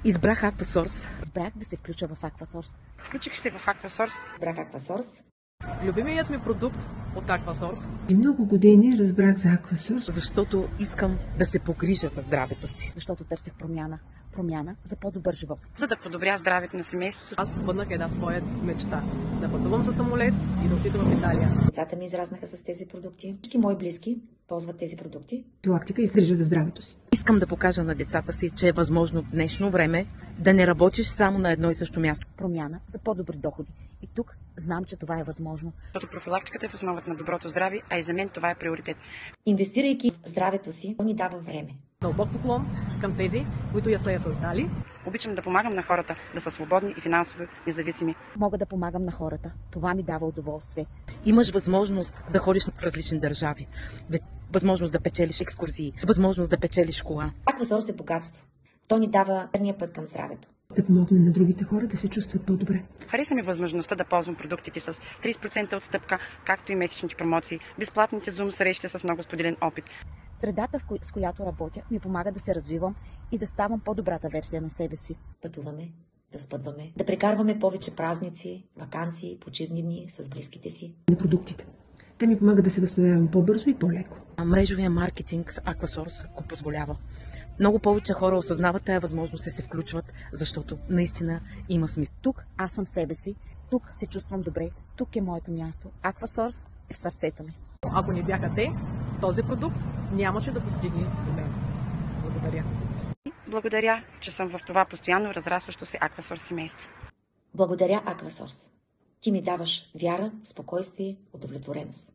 Избрах Aquasource. Избрах да се включа в Aquasource. Включих се в Aquasource. Избрах Aquasource. Любимият ми продукт от Aquasource. И много години разбрах за Aquasource. Защото искам да се погрижа за здравето си. Защото търсих промяна. Промяна за по-добър живот. За да подобря здравето на семейството. Аз бъднах една своя мечта. Да пътувам със самолет и да отида в Италия. Децата ми израснаха с тези продукти. Всички мои близки ползват тези продукти. Профилактика и грижа за здравето си. Искам да покажа на децата си, че е възможно в днешно време да не работиш само на едно и също място. Промяна за по-добри доходи. И тук знам, че това е възможно. Защото профилактиката е в основата на доброто здраве, а и за мен това е приоритет. Инвестирайки в здравето си, то ни дава време. Дълбок поклон към тези, които я са я създали. Обичам да помагам на хората да са свободни и финансово независими. Мога да помагам на хората. Това ми дава удоволствие. Имаш възможност да ходиш в различни държави. Възможност да печелиш екскурзии. Възможност да печелиш кола. Aquasource е богатство. То ни дава верния път към здравето. Да помогне на другите хора да се чувстват по-добре. Хареса ми възможността да ползвам продуктите с 30% отстъпка, както и месечните промоции, безплатните Zoom срещи с много споделен опит. Средата, с която работя, ми помага да се развивам и да ставам по-добрата версия на себе си. Пътуваме, да спътваме, да прекарваме повече празници, ваканции, почивни дни с близките си. На продуктите. Те ми помагат да се възстановявам по-бързо и по-леко. Мрежовия маркетинг с Aquasource го позволява. Много повече хора осъзнават тая възможност и се включват, защото наистина има смисъл. Тук аз съм себе си, тук се чувствам добре, тук е моето място. Aquasource е в сърцето ми. Ако не бяха те, този продукт нямаше да достигне до мен. Благодаря. Благодаря, че съм в това постоянно разрастващо се Aquasource семейство. Благодаря, Aquasource. Ти ми даваш вяра, спокойствие, удовлетвореност.